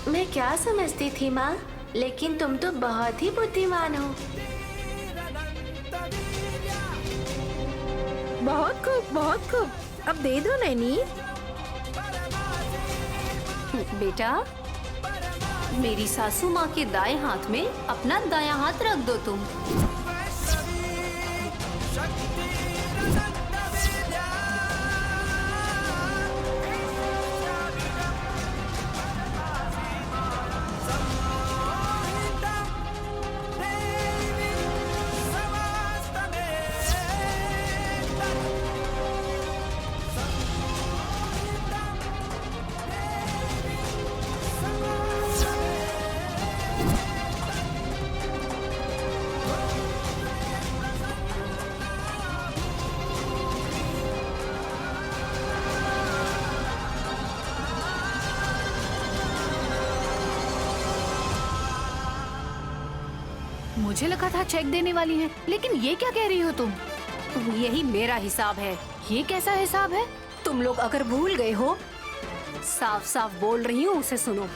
मैं क्या समझती थी माँ, लेकिन तुम तो बहुत ही बुद्धिमान हो। बहुत खूब, बहुत खूब। अब दे दो नैनी। बेटा, मेरी सासू माँ के दाएं हाथ में अपना दायां हाथ रख दो तुम। मुझे लगा था चेक देने वाली है, लेकिन ये क्या कह रही हो तुम? यही मेरा हिसाब है। ये कैसा हिसाब है? तुम लोग अगर भूल गए हो, साफ साफ बोल रही हूँ, उसे सुनो।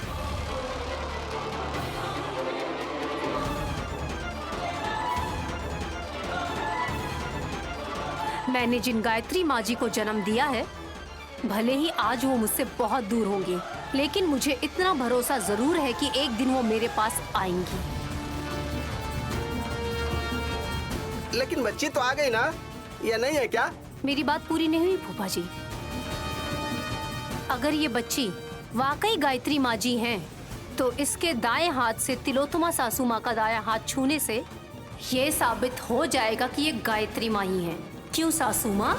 मैंने जिन गायत्री माँ जी को जन्म दिया है, भले ही आज वो मुझसे बहुत दूर होंगे, लेकिन मुझे इतना भरोसा जरूर है कि एक दिन वो मेरे पास आएंगी। लेकिन बच्ची तो आ गई ना, या नहीं है क्या? मेरी बात पूरी नहीं हुई फूफा जी। अगर ये बच्ची वाकई गायत्री माँ जी हैं, तो इसके दाएं हाथ से तिलोत्तमा सासू माँ का दायां हाथ छूने से ये साबित हो जाएगा कि ये गायत्री माँ ही हैं। क्यों सासू माँ?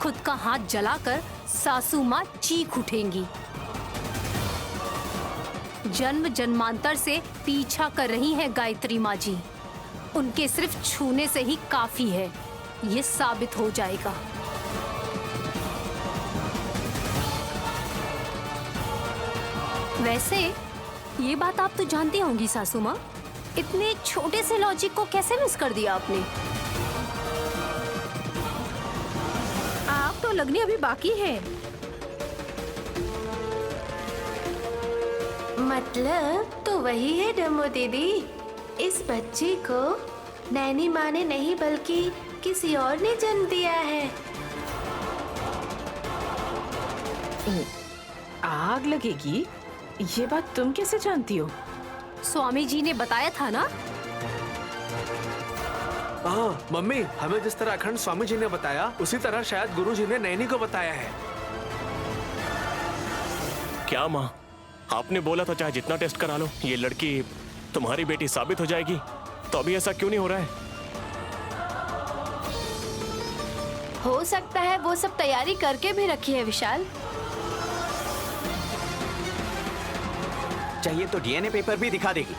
खुद का हाथ जलाकर सासू माँ चीख उठेंगी। जन्म जन्मांतर से पीछा कर रही हैं गायत्री माँ जी। उनके सिर्फ छूने से ही काफी है, ये साबित हो जाएगा। वैसे ये बात आप तो जानती होंगी सासू माँ, इतने छोटे से लॉजिक को कैसे मिस कर दिया आपने? आप तो लगनी अभी बाकी है। मतलब तो वही है डम्बो दीदी, इस बच्ची को नैनी माँ ने नहीं बल्कि किसी और ने जन्म दिया है। आग लगेगी, ये बात तुम कैसे जानती हो? स्वामी जी ने बताया था ना। हाँ मम्मी, हमें जिस तरह अखंड स्वामी जी ने बताया, उसी तरह शायद गुरु जी ने नैनी को बताया है। क्या माँ, आपने बोला था चाहे जितना टेस्ट करा लो ये लड़की तुम्हारी बेटी साबित हो जाएगी, तो अभी ऐसा क्यों नहीं हो रहा है? हो सकता है वो सब तैयारी करके भी रखी है विशाल। चाहिए तो डीएनए पेपर भी दिखा देगी।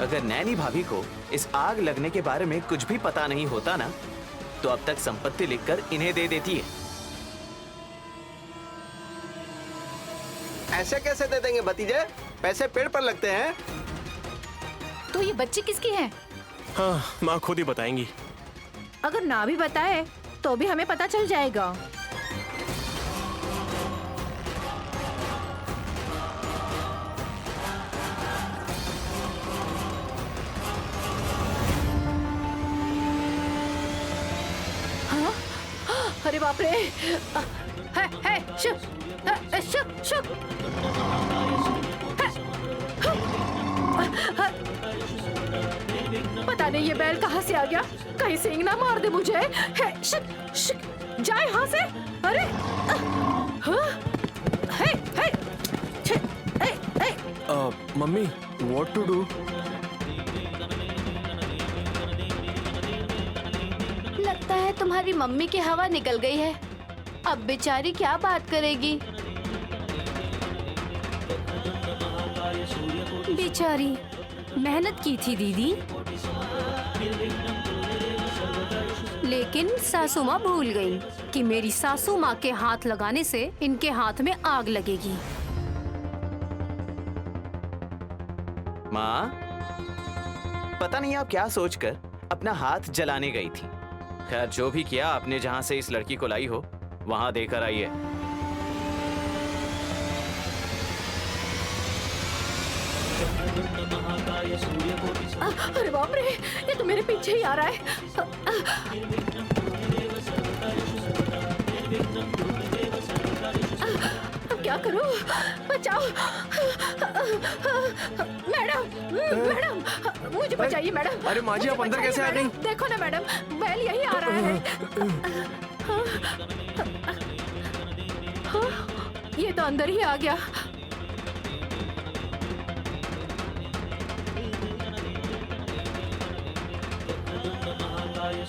अगर नैनी भाभी को इस आग लगने के बारे में कुछ भी पता नहीं होता ना, तो अब तक संपत्ति लिखकर इन्हें दे देती है। ऐसे कैसे दे देंगे भतीजे? पैसे पेड़ पर लगते हैं। तो ये बच्ची किसकी है? हाँ, माँ खुद ही बताएंगी। अगर ना भी बताए तो भी हमें पता चल जाएगा। अरे बाप रे! है शुभ शुभ शुभ। पता नहीं ये बैल कहाँ से आ गया, कहीं सिंह ना मार दे मुझे। है शुभ शुभ, जाए यहाँ से। अरे है मम्मी, व्हाट टू डू? लगता है तुम्हारी मम्मी की हवा निकल गई है। अब बेचारी क्या बात करेगी? बेचारी मेहनत की थी दीदी, लेकिन सासू माँ भूल गई कि मेरी सासू माँ के हाथ लगाने से इनके हाथ में आग लगेगी। माँ, पता नहीं आप क्या सोचकर अपना हाथ जलाने गई थी, खैर जो भी किया आपने, जहाँ से इस लड़की को लाई हो वहाँ देकर आइए। अरे बाप रे, ये तो मेरे पीछे ही आ रहा है। अब क्या करूं? बचाओ मैडम, मैडम मुझे बचाइए मैडम। अरे माँ जी, आप अंदर कैसे आ गई? देखो ना मैडम, बैल यही आ रहा है। ये तो अंदर ही आ गया।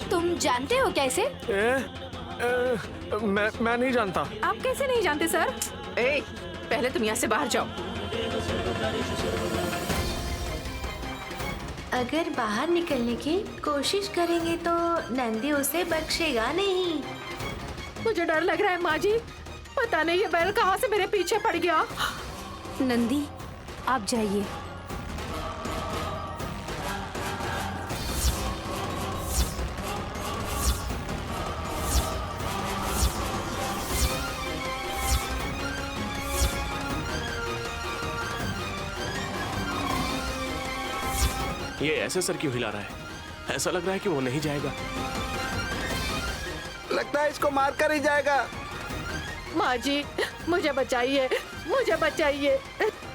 तुम जानते हो कैसे? मैं नहीं जानता। आप कैसे नहीं जानते सर? ए, पहले तुम यहाँ से बाहर जाओ। अगर बाहर निकलने की कोशिश करेंगे तो नंदी उसे बख्शेगा नहीं। मुझे डर लग रहा है माँ जी, पता नहीं ये बैल कहाँ से मेरे पीछे पड़ गया। नंदी, आप जाइए। ये ऐसे सर क्यों हिला रहा है? ऐसा लग रहा है कि वो नहीं जाएगा। लगता है इसको मार कर ही जाएगा। माँ जी मुझे बचाइए, मुझे बचाइए।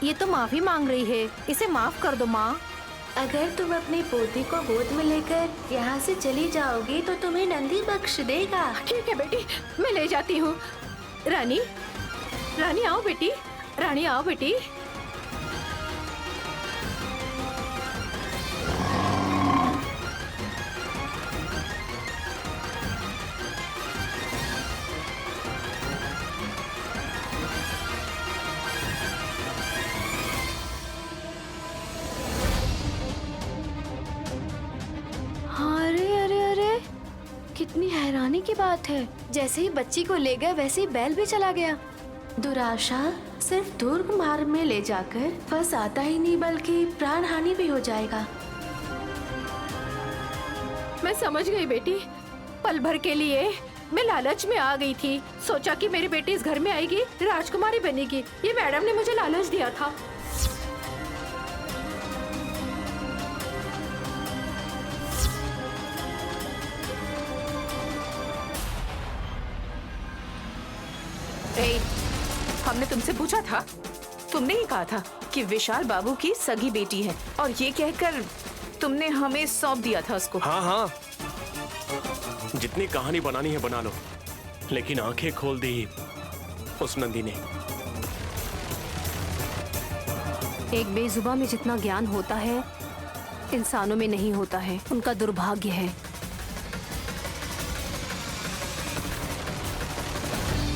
ये तो माफी मांग रही है, इसे माफ कर दो माँ। अगर तुम अपनी पोती को गोद में लेकर यहाँ से चली जाओगी तो तुम्हें नंदी बख्श देगा। ठीक है बेटी, मैं ले जाती हूँ। रानी, रानी आओ बेटी, रानी आओ बेटी। अरे अरे अरे, कितनी हैरानी की बात है। जैसे ही बच्ची को ले गए वैसे ही बैल भी चला गया। दुराशा सिर्फ दुर्ग मार्ग में ले जाकर बस आता ही नहीं बल्कि प्राण हानि भी हो जाएगा। मैं समझ गई बेटी, पल भर के लिए मैं लालच में आ गई थी। सोचा कि मेरी बेटी इस घर में आएगी, राजकुमारी बनेगी। ये मैडम ने मुझे लालच दिया था। ए, हमने तुमसे पूछा था, तुमने ही कहा था कि विशाल बाबू की सगी बेटी है, और ये कहकर तुमने हमें सौंप दिया था उसको। हाँ हाँ, जितनी कहानी बनानी है बना लो, लेकिन आंखें खोल दी उस नंदी ने। एक बेजुबान में जितना ज्ञान होता है इंसानों में नहीं होता है, उनका दुर्भाग्य है।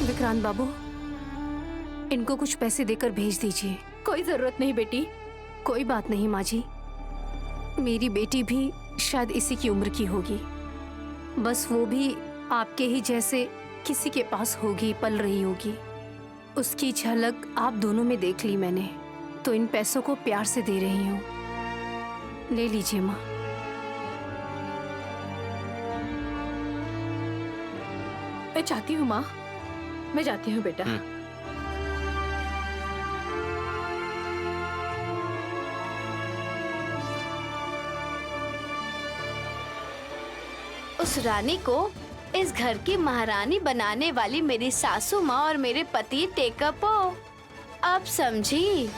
विक्रांत बाबू, इनको कुछ पैसे देकर भेज दीजिए। कोई जरूरत नहीं बेटी। कोई बात नहीं माँ जी, मेरी बेटी भी शायद इसी की उम्र की होगी, बस वो भी आपके ही जैसे किसी के पास होगी, पल रही होगी। उसकी झलक आप दोनों में देख ली मैंने, तो इन पैसों को प्यार से दे रही हूँ। ले लीजिए माँ। मैं चाहती हूँ माँ, मैं जाती हूँ बेटा। उस रानी को इस घर की महारानी बनाने वाली मेरी सासू माँ और मेरे पति टेकअप हो। अब समझी?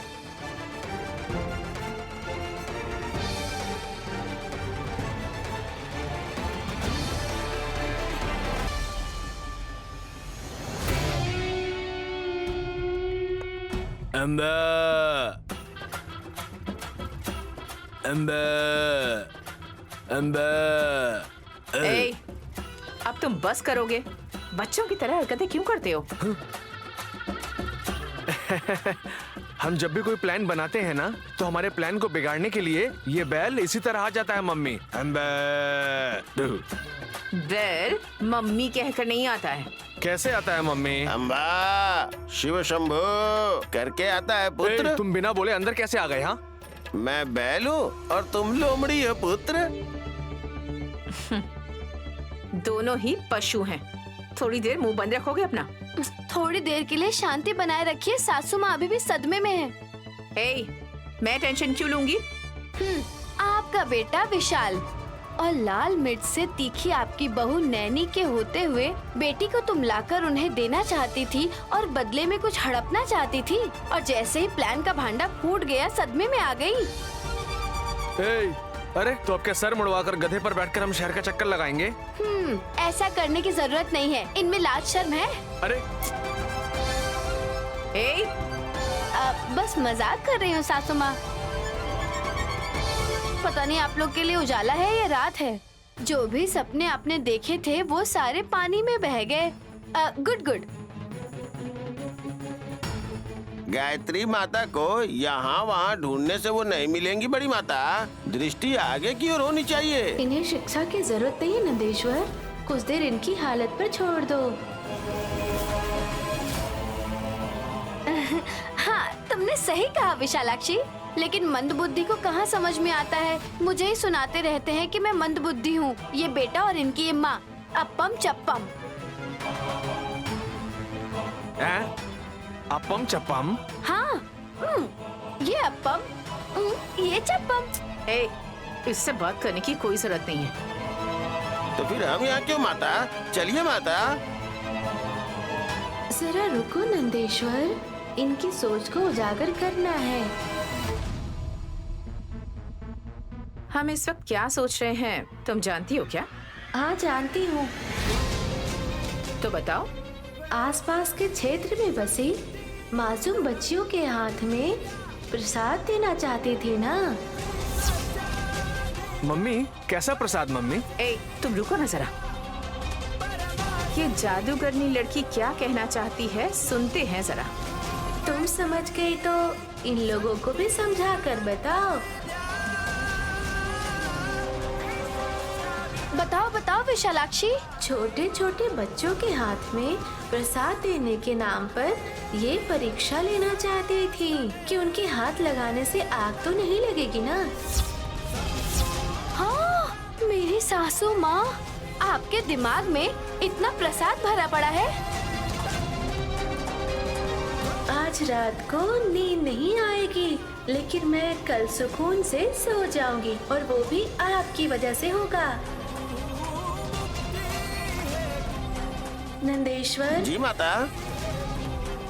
ए, अब तुम बस करोगे? बच्चों की तरह हरकतें क्यों करते हो? हम जब भी कोई प्लान बनाते हैं ना, तो हमारे प्लान को बिगाड़ने के लिए ये बैल इसी तरह आ जाता है मम्मी। बैल मम्मी कहकर नहीं आता है। कैसे आता है मम्मी? अम्बा, शिव शंभो करके आता है पुत्र। तुम बिना बोले अंदर कैसे आ गए? हाँ, मैं बैल हूँ और तुम लोमड़ी हो पुत्र। दोनों ही पशु हैं। थोड़ी देर मुंह बंद रखोगे अपना? थोड़ी देर के लिए शांति बनाए रखिए, सासू माँ अभी भी सदमे में है। मैं टेंशन क्यों लूंगी? आपका बेटा विशाल और लाल मिर्च से तीखी आपकी बहू नैनी के होते हुए बेटी को तुम लाकर उन्हें देना चाहती थी और बदले में कुछ हड़पना चाहती थी, और जैसे ही प्लान का भांडा फूट गया सदमे में आ गई। अरे तो अब क्या सर मुड़वाकर गधे पर बैठकर हम शहर का चक्कर लगाएंगे? ऐसा करने की जरूरत नहीं है, इनमें लाज शर्म है। अरे बस मजाक कर रही हूँ सासू माँ। पता नहीं आप लोग के लिए उजाला है या रात है। जो भी सपने आपने देखे थे वो सारे पानी में बह गए। Good good. गायत्री माता को यहाँ वहाँ ढूंढने से वो नहीं मिलेंगी बड़ी माता। दृष्टि आगे की ओर होनी चाहिए। इन्हें शिक्षा की जरूरत नहीं है नंदेश्वर, कुछ देर इनकी हालत पर छोड़ दो। हाँ, तुमने सही कहा विशालाक्षी, लेकिन मंदबुद्धि को कहाँ समझ में आता है। मुझे ही सुनाते रहते हैं कि मैं मंदबुद्धि हूँ। ये बेटा और इनकी ये माँ अप्पम चप्पम। अप्पम चप्पम? हाँ, ये अप्पम, ये चप्पम। इससे बात करने की कोई जरूरत नहीं है। तो फिर हम यहाँ क्यों माता? चलिए माता। जरा रुको नंदेश्वर, इनकी सोच को उजागर करना है। हम इस वक्त क्या सोच रहे हैं तुम जानती हो क्या? हाँ जानती हूँ। तो बताओ। आसपास के क्षेत्र में बसी मासूम बच्चियों के हाथ में प्रसाद देना चाहती थी ना? मम्मी कैसा प्रसाद मम्मी? तुम रुको ना जरा। ये जादूगरनी लड़की क्या कहना चाहती है सुनते हैं जरा। तुम समझ गई तो इन लोगों को भी समझा कर बताओ। बताओ बताओ विशालाक्षी। छोटे छोटे बच्चों के हाथ में प्रसाद देने के नाम पर ये परीक्षा लेना चाहती थी कि उनके हाथ लगाने से आग तो नहीं लगेगी ना? हाँ, मेरी सासू माँ, आपके दिमाग में इतना प्रसाद भरा पड़ा है। आज रात को नींद नहीं आएगी, लेकिन मैं कल सुकून से सो जाऊंगी, और वो भी आपकी वजह से होगा। नंदेश्वर जी माता।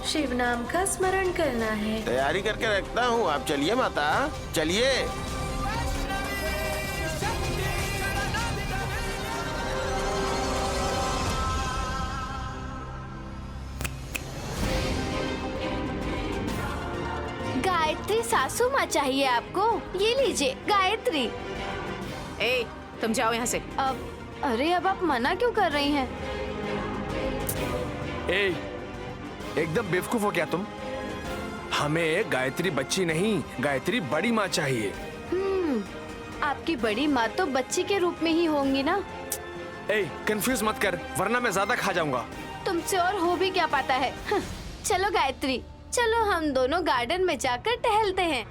शिव नाम का स्मरण करना है। तैयारी करके रखता हूँ, आप चलिए माता, चलिए। गायत्री सासू माँ चाहिए आपको? ये लीजिए गायत्री। तुम जाओ यहाँ से। अरे अब आप मना क्यों कर रही हैं? एकदम बेवकूफ हो क्या तुम? हमें गायत्री बच्ची नहीं, गायत्री बड़ी माँ चाहिए। आपकी बड़ी माँ तो बच्ची के रूप में ही होंगी ना? कंफ्यूज मत कर, वरना मैं ज्यादा खा जाऊंगा। तुमसे और हो भी क्या पाता है। चलो गायत्री, चलो हम दोनों गार्डन में जाकर टहलते हैं।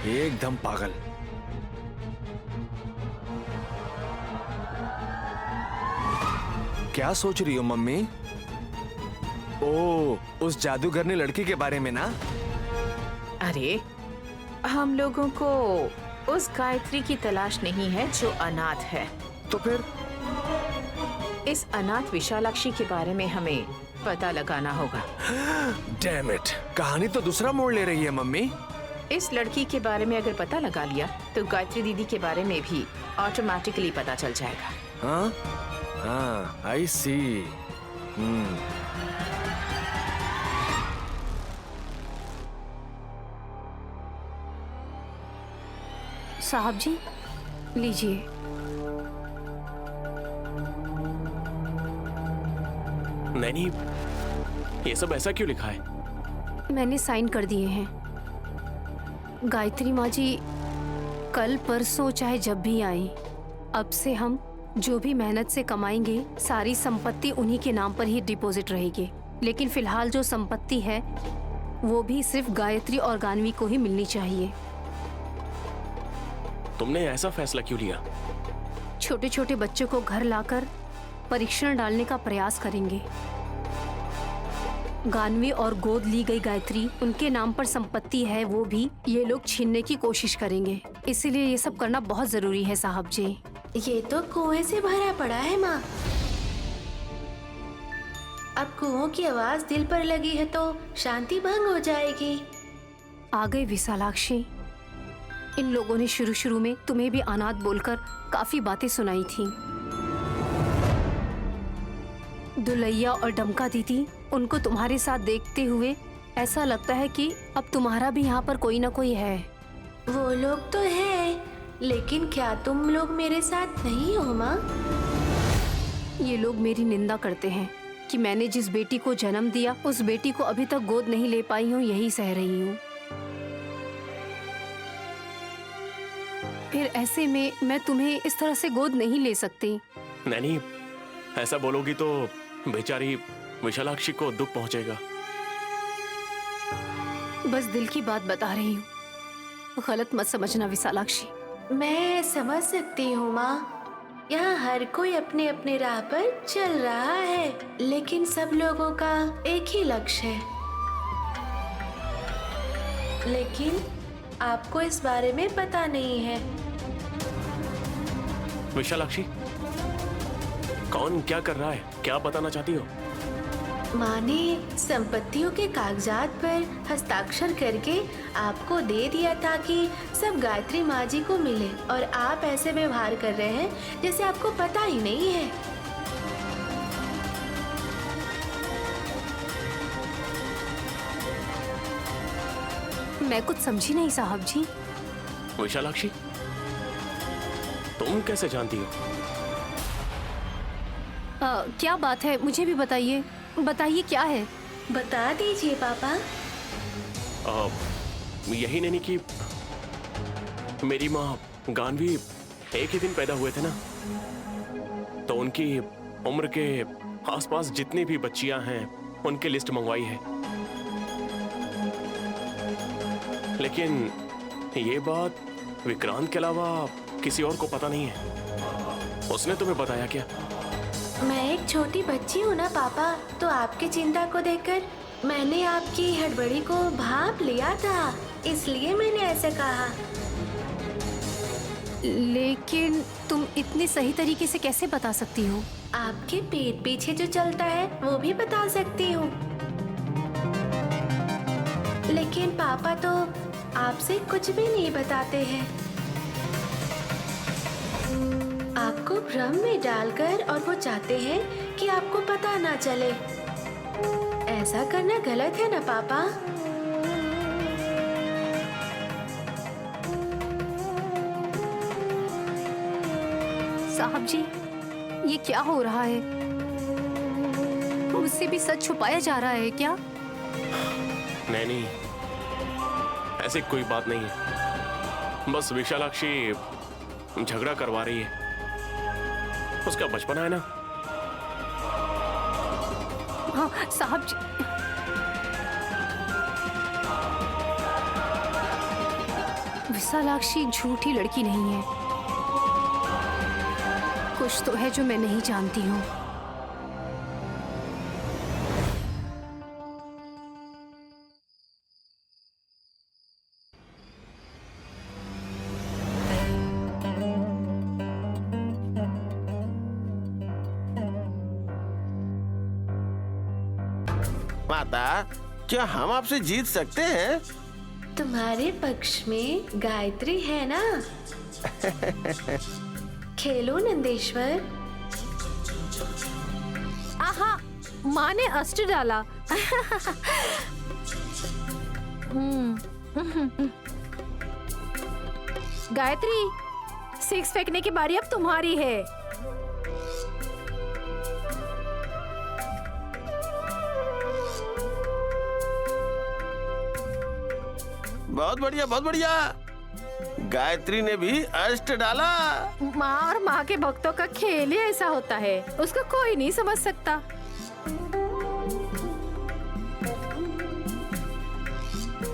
एकदम पागल। क्या सोच रही हो मम्मी? ओह, उस जादूगरनी लड़की के बारे में ना? अरे हम लोगों को उस गायत्री की तलाश नहीं है जो अनाथ है। तो फिर? इस अनाथ विशालाक्षी के बारे में हमें पता लगाना होगा। डैम इट, कहानी तो दूसरा मोड़ ले रही है मम्मी। इस लड़की के बारे में अगर पता लगा लिया तो गायत्री दीदी के बारे में भी ऑटोमेटिकली पता चल जाएगा। हाँ, आई सी। साहब जी, लीजिए। नैनी, ये सब ऐसा क्यों लिखा है? मैंने साइन कर दिए हैं। गायत्री माँ जी कल परसों चाहे जब भी आए, अब से हम जो भी मेहनत से कमाएंगे सारी संपत्ति उन्हीं के नाम पर ही डिपॉजिट रहेगी। लेकिन फिलहाल जो संपत्ति है वो भी सिर्फ गायत्री और गानवी को ही मिलनी चाहिए। तुमने ऐसा फैसला क्यों लिया? छोटे छोटे बच्चों को घर लाकर परीक्षण डालने का प्रयास करेंगे। गानवी और गोद ली गई गायत्री, उनके नाम पर संपत्ति है वो भी ये लोग छीनने की कोशिश करेंगे। इसीलिए ये सब करना बहुत जरूरी है साहब जी। ये तो कुएं से भरा पड़ा है माँ। अब कुओं की आवाज दिल पर लगी है तो शांति भंग हो जाएगी। आ गए विशालाक्षी। इन लोगों ने शुरू शुरू में तुम्हें भी अनाथ बोलकर काफी बातें सुनाई थी। दुलैया और डमका दीदी, उनको तुम्हारे साथ देखते हुए ऐसा लगता है कि अब तुम्हारा भी यहाँ पर कोई ना कोई है। वो लोग तो है, लेकिन क्या तुम लोग मेरे साथ नहीं हो माँ? ये लोग मेरी निंदा करते हैं कि मैंने जिस बेटी को जन्म दिया उस बेटी को अभी तक गोद नहीं ले पाई हूँ, यही सह रही हूँ। फिर ऐसे में मैं तुम्हें इस तरह से गोद नहीं ले सकती। नैनी, ऐसा बोलोगी तो बेचारी विशालाक्षी को दुख पहुंचेगा। बस दिल की बात बता रही हूँ, गलत मत समझना विशालाक्षी। मैं समझ सकती हूँ माँ। यहाँ हर कोई अपने अपने राह पर चल रहा है, लेकिन सब लोगों का एक ही लक्ष्य है। लेकिन आपको इस बारे में पता नहीं है। विशालाक्षी, कौन क्या कर रहा है, क्या बताना चाहती हो? माँ ने संपत्तियों के कागजात पर हस्ताक्षर करके आपको दे दिया था कि सब गायत्री माँ जी को मिले, और आप ऐसे व्यवहार कर रहे हैं जैसे आपको पता ही नहीं है। मैं कुछ समझी नहीं साहब जी। विशालाक्षी, तुम कैसे जानती हो? क्या बात है, मुझे भी बताइए। बताइए क्या है। बता दीजिए पापा। यही नहीं कि मेरी माँ गानवी एक ही दिन पैदा हुए थे ना, तो उनकी उम्र के आसपास जितनी भी बच्चियां हैं उनकी लिस्ट मंगवाई है। लेकिन ये बात विक्रांत के अलावा किसी और को पता नहीं है। उसने तुम्हें बताया क्या? मैं एक छोटी बच्ची हूँ ना पापा, तो आपकी चिंता को देखकर मैंने आपकी हड़बड़ी को भांप लिया था, इसलिए मैंने ऐसे कहा। लेकिन तुम इतने सही तरीके से कैसे बता सकती हो? आपके पेट पीछे जो चलता है वो भी बता सकती हूँ। लेकिन पापा तो आपसे कुछ भी नहीं बताते हैं। आपको भ्रम में डालकर, और वो चाहते हैं कि आपको पता ना चले। ऐसा करना गलत है ना पापा? साहब जी, ये क्या हो रहा है? मुझसे भी सच छुपाया जा रहा है क्या? नहीं, ऐसी कोई बात नहीं है। बस विशालाक्षी झगड़ा करवा रही है। उसका बचपना है ना। हाँ साहब जी। विशालाक्षी झूठी लड़की नहीं है। कुछ तो है जो मैं नहीं जानती हूँ। माता, क्या हम आपसे जीत सकते हैं? तुम्हारे पक्ष में गायत्री है ना? खेलो नंदेश्वर। आहा, माँ ने अस्त्र डाला। गायत्री, सिक्स फेंकने की बारी अब तुम्हारी है। बहुत बढ़िया, बहुत बढ़िया। गायत्री ने भी अष्ट डाला। माँ और माँ के भक्तों का खेल ही ऐसा होता है, उसको कोई नहीं समझ सकता।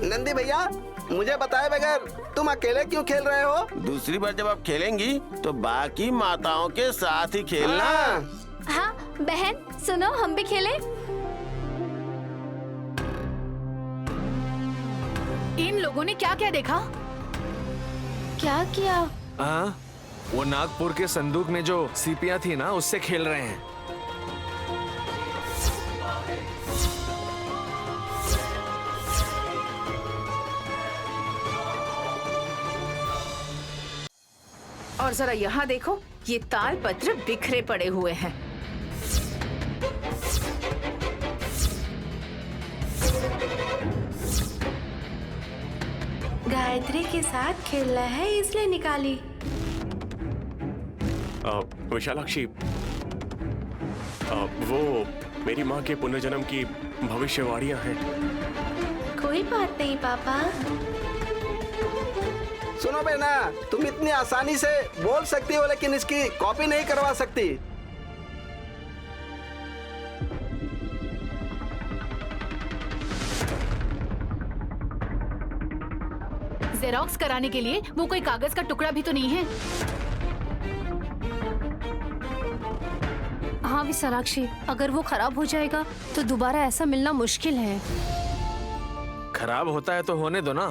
नंदी भैया, मुझे बताए बगैर तुम अकेले क्यों खेल रहे हो? दूसरी बार जब आप खेलेंगी तो बाकी माताओं के साथ ही खेलना। हाँ बहन सुनो, हम भी खेले। इन लोगों ने क्या क्या देखा? क्या किया? हाँ, वो नागपुर के संदूक में जो सीपियां थी ना, उससे खेल रहे हैं। और जरा यहाँ देखो, ये ताल पत्र बिखरे पड़े हुए हैं। गायत्री के साथ खेलना है इसलिए निकाली। विशालाक्षी, वो मेरी माँ के पुनर्जन्म की भविष्यवाणियां हैं। कोई बात नहीं पापा। सुनो बहना, तुम इतनी आसानी से बोल सकती हो लेकिन इसकी कॉपी नहीं करवा सकती। जेरोक्स कराने के लिए वो कोई कागज का टुकड़ा भी तो नहीं है। हाँ विशालाक्षी, अगर वो खराब हो जाएगा तो दोबारा ऐसा मिलना मुश्किल है। खराब होता है तो होने दो ना,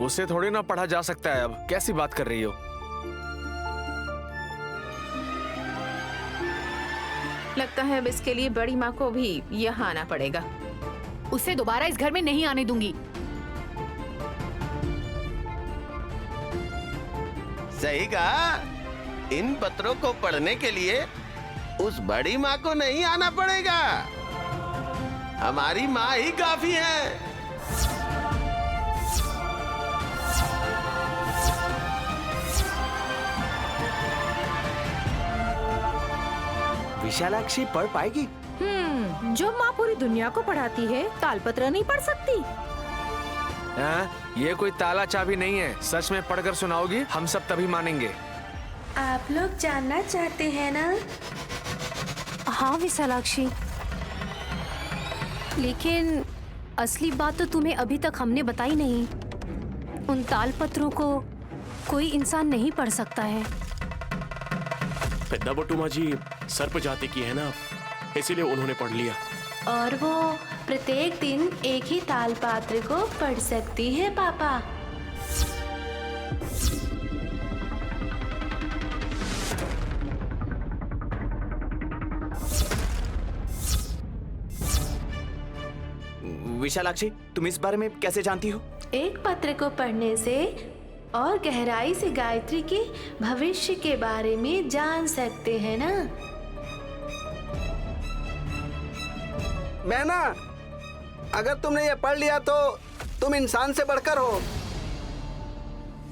उसे थोड़ी ना पढ़ा जा सकता है। अब कैसी बात कर रही हो? लगता है अब इसके लिए बड़ी माँ को भी यहाँ आना पड़ेगा। उसे दोबारा इस घर में नहीं आने दूंगी। सही कहा, इन पत्रों को पढ़ने के लिए उस बड़ी माँ को नहीं आना पड़ेगा, हमारी माँ ही काफी है। विशालाक्षी पढ़ पाएगी? जो माँ पूरी दुनिया को पढ़ाती है, तालपत्र नहीं पढ़ सकती? ये कोई ताला चाबी नहीं है। सच में पढ़कर सुनाओगी, हम सब तभी मानेंगे। आप लोग जानना चाहते हैं ना? हाँ विशालाक्षी, लेकिन असली बात तो तुम्हें अभी तक हमने बताई नहीं। उन तालपत्रों को कोई इंसान नहीं पढ़ सकता है। पेद्दा बट्टू माँ जी सर्प जाति की है ना, इसीलिए उन्होंने पढ़ लिया। और वो प्रत्येक दिन एक ही ताल पात्र को पढ़ सकती है पापा। विशालाक्षी, तुम इस बारे में कैसे जानती हो? एक पत्र को पढ़ने से और गहराई से गायत्री के भविष्य के बारे में जान सकते हैं ना। बहना, अगर तुमने ये पढ़ लिया तो तुम इंसान से बढ़कर हो।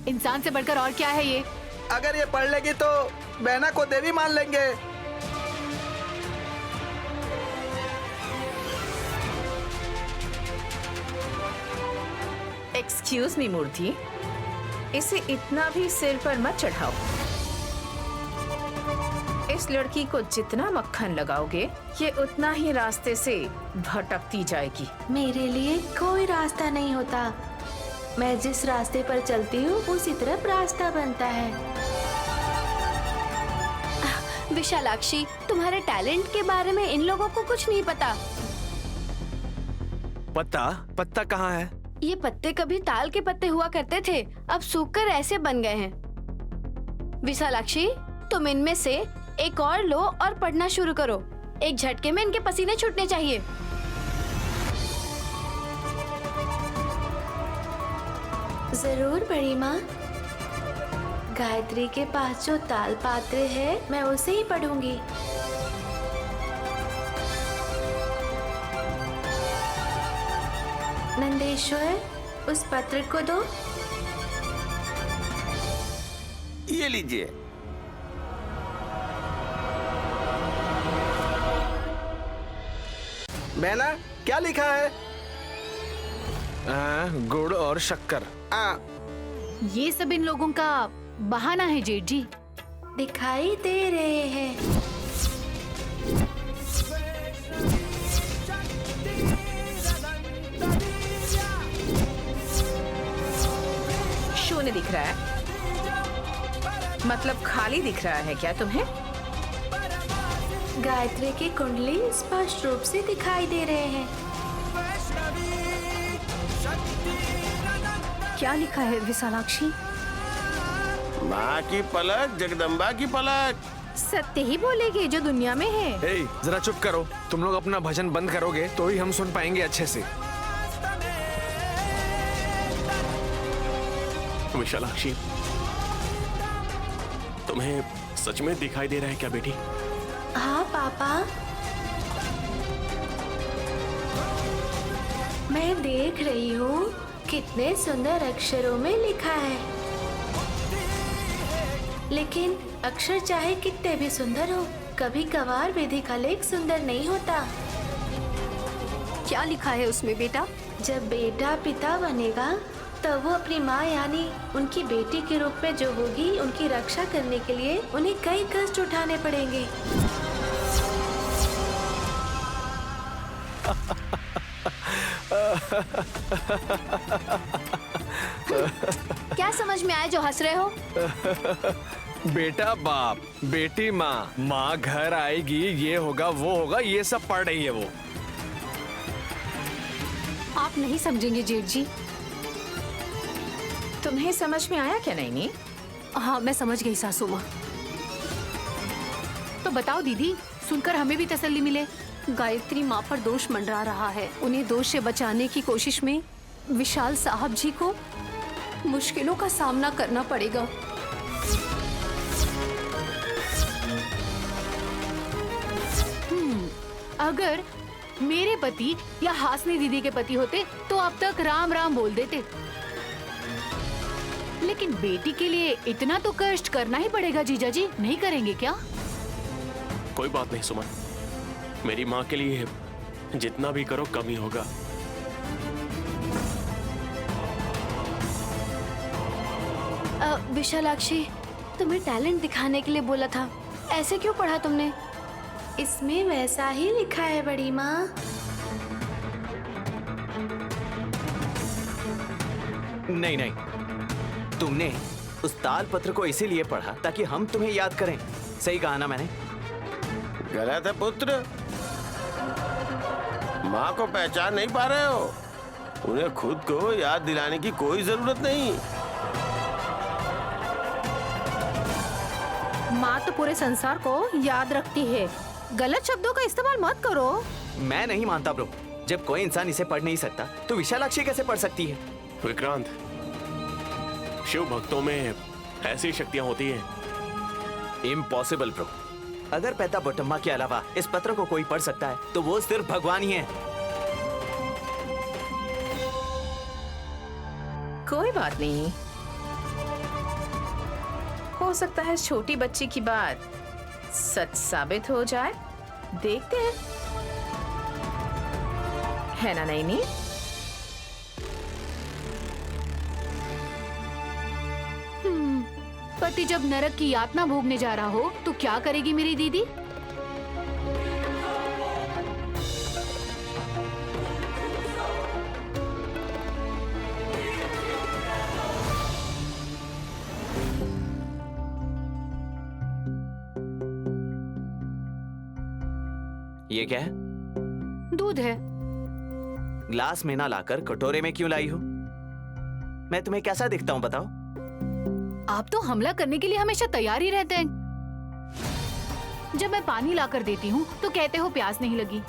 इंसान से बढ़कर और क्या है ये? अगर ये पढ़ लेगी तो बहना को देवी मान लेंगे। एक्सक्यूज मी मूर्ति, इसे इतना भी सिर पर मत चढ़ाओ। इस लड़की को जितना मक्खन लगाओगे, ये उतना ही रास्ते से भटकती जाएगी। मेरे लिए कोई रास्ता नहीं होता। मैं जिस रास्ते पर चलती हूँ उसी तरफ रास्ता बनता है। विशालाक्षी, तुम्हारे टैलेंट के बारे में इन लोगों को कुछ नहीं पता। पत्ता कहाँ है? ये पत्ते कभी ताल के पत्ते हुआ करते थे, अब सूखकर ऐसे बन गए हैं। विशालाक्षी, तुम इनमें से एक और लो और पढ़ना शुरू करो। एक झटके में इनके पसीने छूटने चाहिए। जरूर बड़ी माँ। गायत्री के पास जो ताल पात्र है, मैं उसे ही पढ़ूंगी। नंदेश्वर, उस पत्र को दो। ये लीजिए। बहना, क्या लिखा है? गुड़ और शक्कर। ये सब इन लोगों का बहाना है जेठ जी। दिखाई दे रहे हैं। मतलब खाली दिख रहा है क्या तुम्हें? गायत्री की कुंडली स्पष्ट रूप से दिखाई दे रहे हैं। क्या लिखा है विशालाक्षी? माँ की पलक, जगदम्बा की पलक। सत्य ही बोलेगी जो दुनिया में है। ए, जरा चुप करो। तुम लोग अपना भजन बंद करोगे तो ही हम सुन पाएंगे अच्छे से। विशालाक्षी, तुम्हें सच में दिखाई दे रहा है क्या बेटी? हाँ पापा, मैं देख रही हूँ कितने सुंदर अक्षरों में लिखा है। लेकिन अक्षर चाहे कितने भी सुंदर हो, कभी कभार विधि का लेख सुंदर नहीं होता। क्या लिखा है उसमें बेटा? जब बेटा पिता बनेगा तब वो अपनी माँ यानी उनकी बेटी के रूप में जो होगी, उनकी रक्षा करने के लिए उन्हें कई कष्ट उठाने पड़ेंगे। क्या समझ में आया जो हंस रहे हो? बेटा बाप, बेटी माँ, माँ घर आएगी, ये होगा वो होगा, ये सब पढ़ रही है वो। आप नहीं समझेंगे जेठ जी। तुम्हें समझ में आया क्या नैनी? हाँ, मैं समझ गई सासू माँ। तो बताओ दीदी, सुनकर हमें भी तसल्ली मिले। गायत्री माँ पर दोष मंडरा रहा है। उन्हें दोष से बचाने की कोशिश में विशाल साहब जी को मुश्किलों का सामना करना पड़ेगा। अगर मेरे पति या हासनी दीदी के पति होते तो अब तक राम राम बोल देते। लेकिन बेटी के लिए इतना तो कष्ट करना ही पड़ेगा जीजा जी, नहीं करेंगे क्या? कोई बात नहीं सुमन, मेरी माँ के लिए जितना भी करो कम ही होगा। विशालाक्षी, तुम्हें टैलेंट दिखाने के लिए बोला था, ऐसे क्यों पढ़ा तुमने? इसमें वैसा ही लिखा है बड़ी माँ। नहीं नहीं, तुमने उस ताल पत्र को इसीलिए पढ़ा ताकि हम तुम्हें याद करें। सही कहा ना मैंने? गलत है पुत्र, माँ को पहचान नहीं पा रहे हो। उन्हें खुद को याद दिलाने की कोई जरूरत नहीं। माँ तो पूरे संसार को याद रखती है। गलत शब्दों का इस्तेमाल मत करो। मैं नहीं मानता ब्रो। जब कोई इंसान इसे पढ़ नहीं सकता तो विशालाक्षी कैसे पढ़ सकती है? विक्रांत, शिव भक्तों में ऐसी शक्तियां होती हैं। Impossible bro. अगर पैता बोटम्मा के अलावा इस पत्र को कोई पढ़ सकता है तो वो सिर्फ भगवान ही है। कोई बात नहीं, हो सकता है छोटी बच्ची की बात सच साबित हो जाए। देखते हैं, है ना नैनी? पति जब नरक की यातना भोगने जा रहा हो तो क्या करेगी मेरी दीदी? ये क्या है? दूध है। ग्लास में ना लाकर कटोरे में क्यों लाई हो? मैं तुम्हें कैसा दिखता हूँ बताओ? आप तो हमला करने के लिए हमेशा तैयार ही रहते हैं। जब मैं पानी लाकर देती हूँ तो कहते हो प्यास नहीं लगी,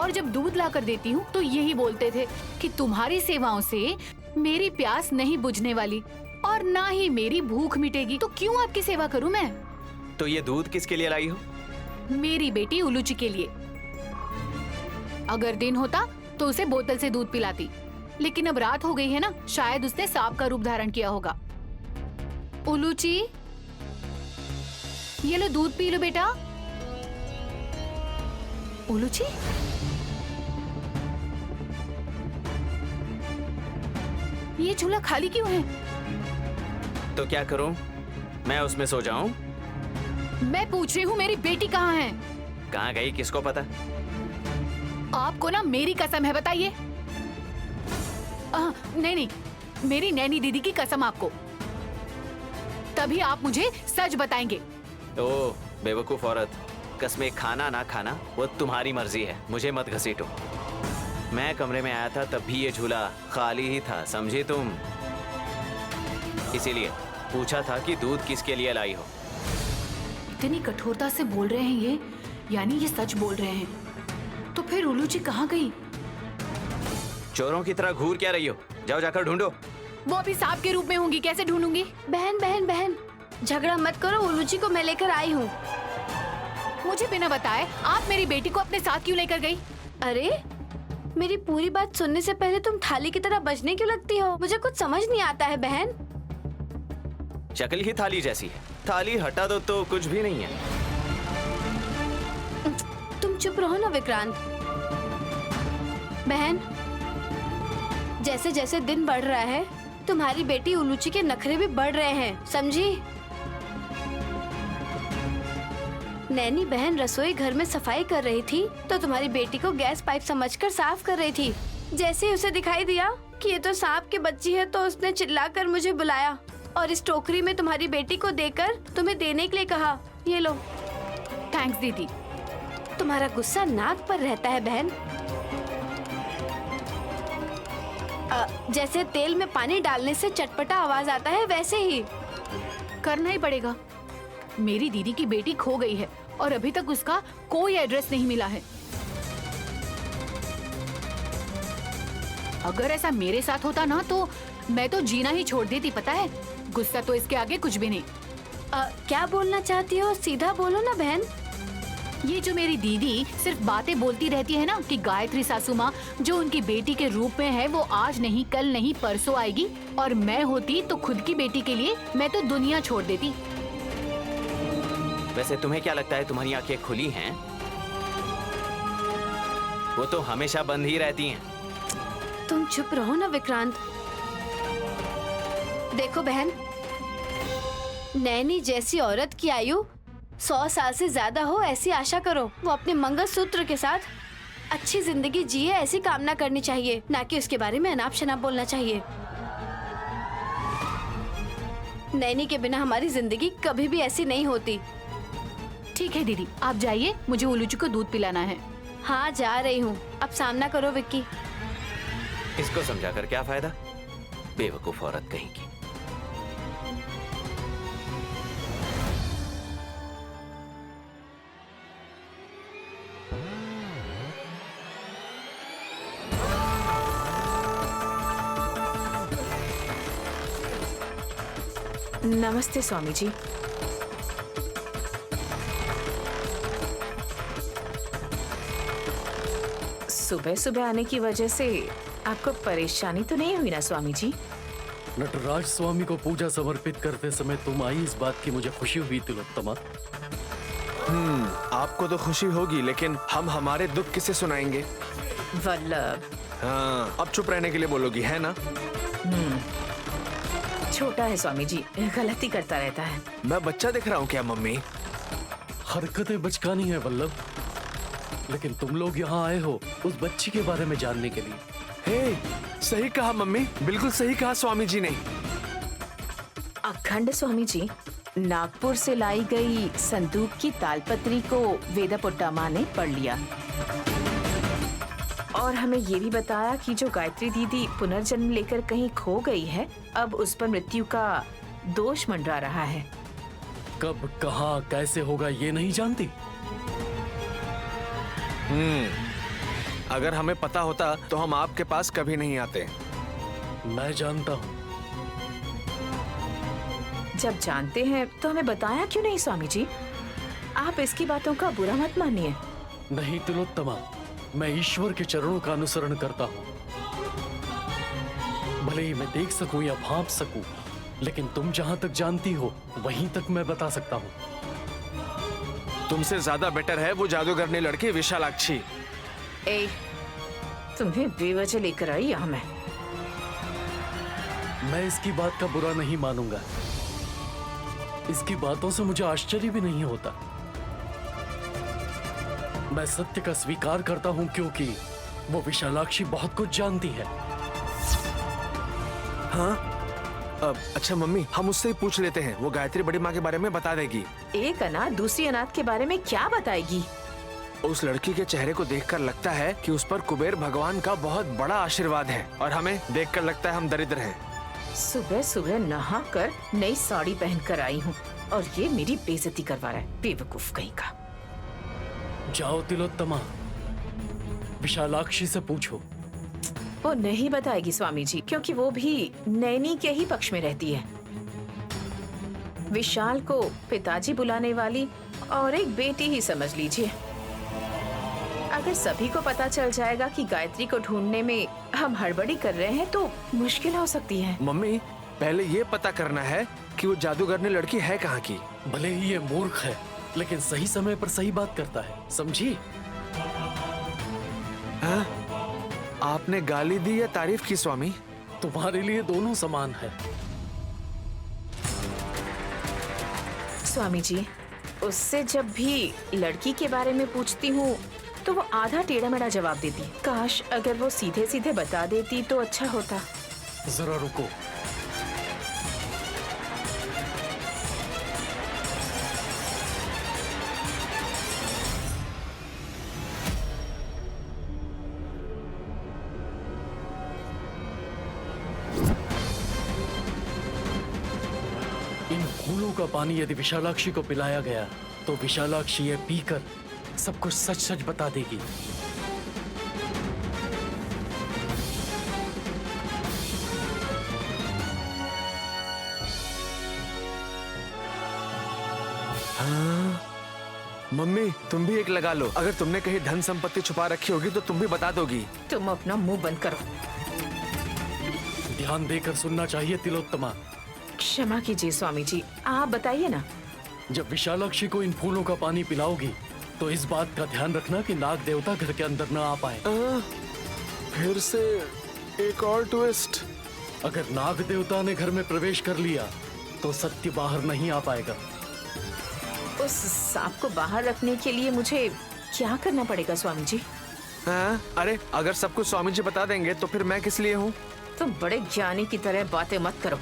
और जब दूध लाकर देती हूँ तो यही बोलते थे कि तुम्हारी सेवाओं से मेरी प्यास नहीं बुझने वाली और ना ही मेरी भूख मिटेगी। तो क्यों आपकी सेवा करूँ मैं? तो ये दूध किसके लिए लाई हो? मेरी बेटी उलूची के लिए। अगर दिन होता तो उसे बोतल से दूध पिलाती, लेकिन अब रात हो गई है ना, शायद उसने सांप का रूप धारण किया होगा। उलूची, ये लो दूध पी लो बेटा। उलूची, ये झूला खाली क्यों है? तो क्या करूं? मैं उसमें सो जाऊं? मैं पूछ रही हूँ मेरी बेटी कहाँ है? कहाँ गई किसको पता? आपको ना मेरी कसम है, बताइए। नहीं नहीं, मेरी नैनी दीदी की कसम आपको। तभी आप मुझे सच बताएंगे। ओ बेवकूफ औरत, कसमें खाना ना खाना वो तुम्हारी मर्जी है, मुझे मत घसीटो। मैं कमरे में आया था तब भी ये झूला खाली ही था, समझी तुम? इसीलिए पूछा था कि दूध किसके लिए लाई हो। इतनी कठोरता से बोल रहे हैं ये, यानी ये सच बोल रहे हैं। तो फिर उल्लू जी कहाँ गई? चोरों की तरह घूर क्या रही हो? जाओ जाकर ढूंढो। वो अभी सांप के रूप में होंगी, कैसे ढूंढूंगी? बहन बहन बहन, झगड़ा मत करो, उल्लू जी को मैं लेकर आई हूँ। मुझे बिना बताए आप मेरी बेटी को अपने साथ क्यों लेकर गई? अरे मेरी पूरी बात सुनने से पहले तुम थाली की तरह बजने क्यों लगती हो? मुझे कुछ समझ नहीं आता है बहन। शक्ल ही थाली जैसी है, थाली हटा दो तो कुछ भी नहीं है। तुम चुप रहो ना विक्रांत। बहन, जैसे जैसे दिन बढ़ रहा है तुम्हारी बेटी उल्लूची के नखरे भी बढ़ रहे हैं, समझी? नैनी बहन रसोई घर में सफाई कर रही थी तो तुम्हारी बेटी को गैस पाइप समझकर साफ कर रही थी। जैसे ही उसे दिखाई दिया कि ये तो सांप की बच्ची है तो उसने चिल्लाकर मुझे बुलाया और इस टोकरी में तुम्हारी बेटी को देकर तुम्हें देने के लिए कहा। ये लो। थैंक्स दीदी। तुम्हारा गुस्सा नाक पर रहता है बहन। जैसे तेल में पानी डालने से चटपटा आवाज आता है वैसे ही करना ही पड़ेगा। मेरी दीदी की बेटी खो गई है और अभी तक उसका कोई एड्रेस नहीं मिला है। अगर ऐसा मेरे साथ होता ना तो मैं तो जीना ही छोड़ देती, पता है? गुस्सा तो इसके आगे कुछ भी नहीं। क्या बोलना चाहती हो? सीधा बोलो ना बहन। ये जो मेरी दीदी सिर्फ बातें बोलती रहती है ना कि गायत्री सासू माँ जो उनकी बेटी के रूप में है वो आज नहीं कल नहीं परसों आएगी, और मैं होती तो खुद की बेटी के लिए मैं तो दुनिया छोड़ देती। वैसे तुम्हें क्या लगता है तुम्हारी आंखें खुली हैं? वो तो हमेशा बंद ही रहती हैं। तुम चुप रहो ना विक्रांत। देखो बहन, नैनी जैसी औरत की आयु 100 साल से ज्यादा हो ऐसी आशा करो। वो अपने मंगलसूत्र के साथ अच्छी जिंदगी जिए ऐसी कामना करनी चाहिए, ना कि उसके बारे में अनाप शनाप बोलना चाहिए। नैनी के बिना हमारी जिंदगी कभी भी ऐसी नहीं होती। ठीक है दीदी, आप जाइए, मुझे उल्लूची को दूध पिलाना है। हाँ जा रही हूँ। अब सामना करो विक्की। इसको समझाकर क्या फायदा, बेवकूफ औरत कहीं की। नमस्ते स्वामी जी। सुबह सुबह आने की वजह से आपको परेशानी तो नहीं हुई ना स्वामी जी? नटराज स्वामी को पूजा समर्पित करते समय तुम आई, इस बात की मुझे खुशी हुई तिलोत्तमा। आपको तो खुशी होगी, लेकिन हम हमारे दुख किसे सुनाएंगे? वल्लभ। हाँ, अब चुप रहने के लिए बोलोगी, है ना? छोटा है स्वामी जी, गलती करता रहता है। मैं बच्चा दिख रहा हूँ क्या मम्मी? हरकतें बचकानी है वल्लभ, लेकिन तुम लोग यहाँ आए हो उस बच्ची के बारे में जानने के लिए। हे, सही कहा मम्मी, बिल्कुल सही कहा स्वामी जी ने। अखंड स्वामी जी, नागपुर से लाई गई संदूक की तालपत्री को वेदापुट्टा माँ ने पढ़ लिया और हमें ये भी बताया कि जो गायत्री दीदी पुनर्जन्म लेकर कहीं खो गई है, अब उस पर मृत्यु का दोष मंडरा रहा है। कब कहाँ कैसे होगा ये नहीं जानती। अगर हमें पता होता तो हम आपके पास कभी नहीं आते। मैं जानता हूँ। जब जानते हैं तो हमें बताया क्यों नहीं स्वामी जी? आप इसकी बातों का बुरा मत मानिए। नहीं तिलोत्तमा, मैं ईश्वर के चरणों का अनुसरण करता हूँ। भले ही मैं देख सकूं या भांप सकूं, लेकिन तुम जहाँ तक जानती हो वहीं तक मैं बता सकता हूँ। तुमसे ज्यादा बेटर है वो जादूगरनी लड़की विशालाक्षी। ए, तुम्हें बेवजह लेकर आई यहाँ मैं इसकी बात का बुरा नहीं मानूंगा। इसकी बातों से मुझे आश्चर्य भी नहीं होता। मैं सत्य का स्वीकार करता हूं क्योंकि वो विशालाक्षी बहुत कुछ जानती है। हाँ? अच्छा मम्मी, हम उससे ही पूछ लेते हैं, वो गायत्री बड़ी माँ के बारे में बता देगी। एक अनाथ दूसरी अनाथ के बारे में क्या बताएगी? उस लड़की के चेहरे को देखकर लगता है कि उस पर कुबेर भगवान का बहुत बड़ा आशीर्वाद है, और हमें देखकर लगता है हम दरिद्र हैं। सुबह सुबह नहा कर नई साड़ी पहन कर आई हूँ और ये मेरी बेइज्जती करवा रहा है, बेवकूफ कहीं का। जाओ तिलोत्तमा, विशालाक्षी से पूछो। वो नहीं बताएगी स्वामी जी, क्योंकि वो भी नैनी के ही पक्ष में रहती है। विशाल को पिताजी बुलाने वाली और एक बेटी ही समझ लीजिए। अगर सभी को पता चल जाएगा कि गायत्री को ढूंढने में हम हड़बड़ी कर रहे हैं तो मुश्किल हो सकती है। मम्मी, पहले ये पता करना है कि वो जादूगरनी लड़की है कहाँ की। भले ही ये मूर्ख है, लेकिन सही समय पर सही बात करता है, समझी? हाँ? आपने गाली दी या तारीफ की स्वामी? तुम्हारे लिए दोनों समान है। स्वामी जी, उससे जब भी लड़की के बारे में पूछती हूँ तो वो आधा टेढ़ा मेढ़ा जवाब देती। काश अगर वो सीधे सीधे बता देती तो अच्छा होता। जरा रुको। इन फूलों का पानी यदि विशालाक्षी को पिलाया गया तो विशालाक्षी ये पीकर सब कुछ सच सच बता देगी। हाँ? मम्मी, तुम भी एक लगा लो। अगर तुमने कहीं धन संपत्ति छुपा रखी होगी तो तुम भी बता दोगी। तुम अपना मुंह बंद करो। ध्यान देकर सुनना चाहिए तिलोत्तमा। क्षमा कीजिए स्वामी जी, आप बताइए ना। जब विशालाक्षी को इन फूलों का पानी पिलाओगी तो इस बात का ध्यान रखना कि नाग देवता घर के अंदर न आ पाए। फिर से एक और ट्विस्ट। अगर नाग देवता ने घर में प्रवेश कर लिया तो सत्य बाहर नहीं आ पाएगा। उस सांप को बाहर रखने के लिए मुझे क्या करना पड़ेगा स्वामी जी? अरे अगर सब कुछ स्वामी जी बता देंगे तो फिर मैं किस लिए हूँ? तुम बड़े ज्ञानी की तरह बातें मत करो।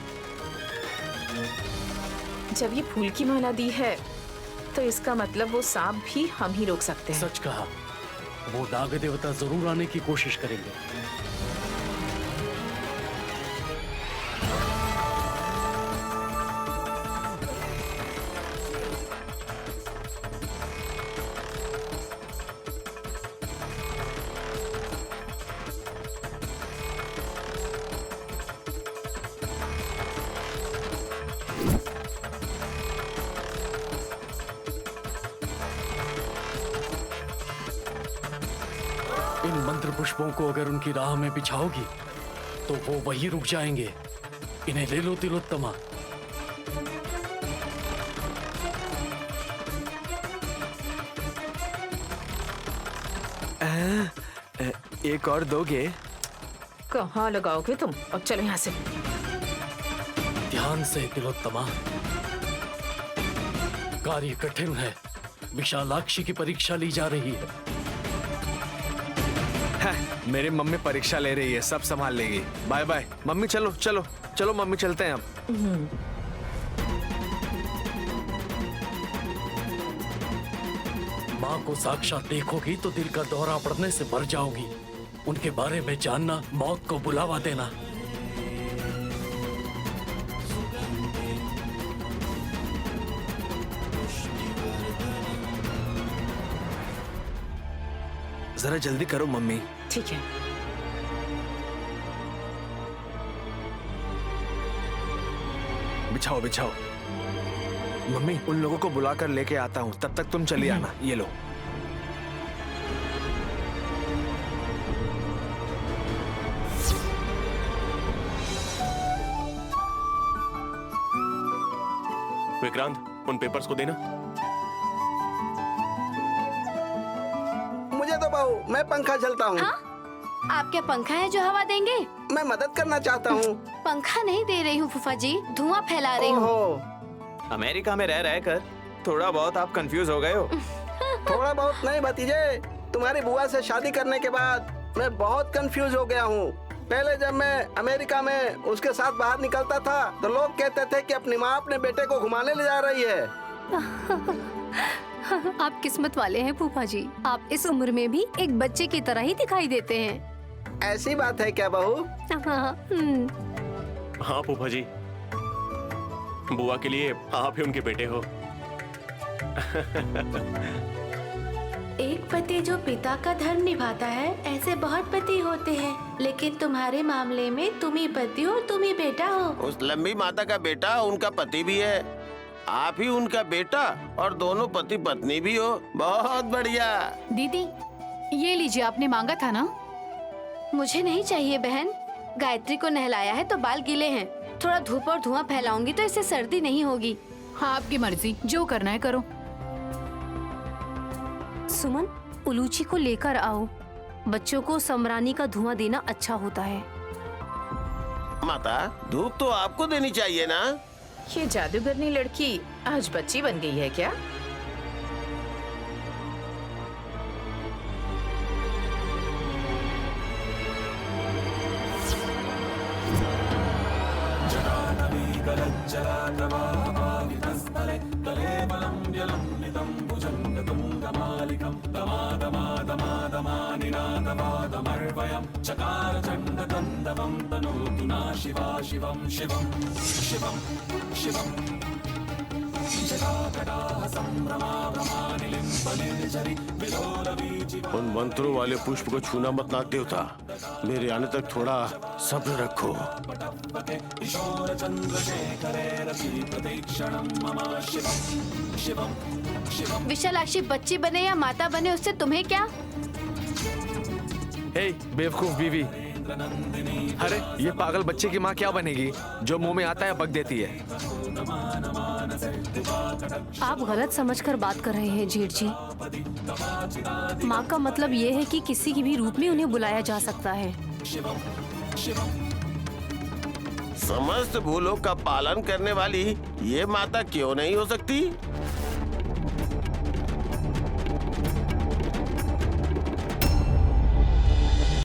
जब ये फूल की माला दी है तो इसका मतलब वो सांप भी हम ही रोक सकते हैं। सच कहा, वो नाग देवता जरूर आने की कोशिश करेंगे। इन मंत्र पुष्पों को अगर उनकी राह में बिछाओगी तो वो वहीं रुक जाएंगे। इन्हें ले लो तिलोत्तमा। एक और दोगे? कहाँ लगाओगे तुम? अब चलो यहाँ से। ध्यान से तिलोत्तमा, कार्य कठिन है। विशालाक्षी की परीक्षा ली जा रही है। मेरी मम्मी परीक्षा ले रही है, सब संभाल लेगी। बाय बाय मम्मी, चलो चलो चलो मम्मी, चलते हैं अब। माँ को साक्षात देखोगी तो दिल का दौरा पड़ने से मर जाओगी। उनके बारे में जानना मौत को बुलावा देना। जरा जल्दी करो मम्मी। ठीक है। बिछाओ बिछाओ। मम्मी, उन लोगों को बुलाकर लेके आता हूँ, तब तक तुम चली आना। ये लो। विक्रांत, उन पेपर्स को देना। मुझे तो बहू, मैं पंखा झलता हूँ। हाँ? आप क्या पंखा है जो हवा देंगे? मैं मदद करना चाहता हूँ। पंखा नहीं दे रही हूँ फूफा जी, धुआं फैला रही हूँ। अमेरिका में रह रहकर थोड़ा बहुत आप कंफ्यूज हो गए हो। थोड़ा बहुत नहीं भतीजे, तुम्हारी बुआ से शादी करने के बाद मैं बहुत कंफ्यूज हो गया हूँ। पहले जब मैं अमेरिका में उसके साथ बाहर निकलता था तो लोग कहते थे कि अपनी माँ अपने बेटे को घुमाने ले जा रही है। आप किस्मत वाले हैं फूफा जी, आप इस उम्र में भी एक बच्चे की तरह ही दिखाई देते हैं। ऐसी बात है क्या बहू? हाँ फूफा जी, बुआ के लिए आप ही उनके बेटे हो। एक पति जो पिता का धर्म निभाता है, ऐसे बहुत पति होते हैं, लेकिन तुम्हारे मामले में तुम ही पति हो, तुम ही बेटा हो। उस लंबी माता का बेटा उनका पति भी है, आप ही उनका बेटा और दोनों पति पत्नी भी हो। बहुत बढ़िया। दीदी ये लीजिए, आपने मांगा था ना। मुझे नहीं चाहिए बहन, गायत्री को नहलाया है तो बाल गीले हैं। थोड़ा धूप और धुआं फैलाऊंगी तो इससे सर्दी नहीं होगी। हाँ आपकी मर्जी, जो करना है करो। सुमन, उलूची को लेकर आओ, बच्चों को समरानी का धुआं देना अच्छा होता है। माता, धूप तो आपको देनी चाहिए ना। ये जादूगरनी लड़की आज बच्ची बन गई है क्या? उन मंत्रों वाले पुष्प को छूना मत नाग देवता, मेरे आने तक थोड़ा सब्र रखो। विशालाक्षी बच्ची बने या माता बने उससे तुम्हें क्या? हे बेवकूफ बीवी, अरे ये पागल बच्चे की माँ क्या बनेगी? जो मुंह में आता है बक देती है। आप गलत समझकर बात कर रहे हैं जेठ जी। माँ का मतलब ये है कि किसी की भी रूप में उन्हें बुलाया जा सकता है। समस्त भूलों का पालन करने वाली ये माता क्यों नहीं हो सकती?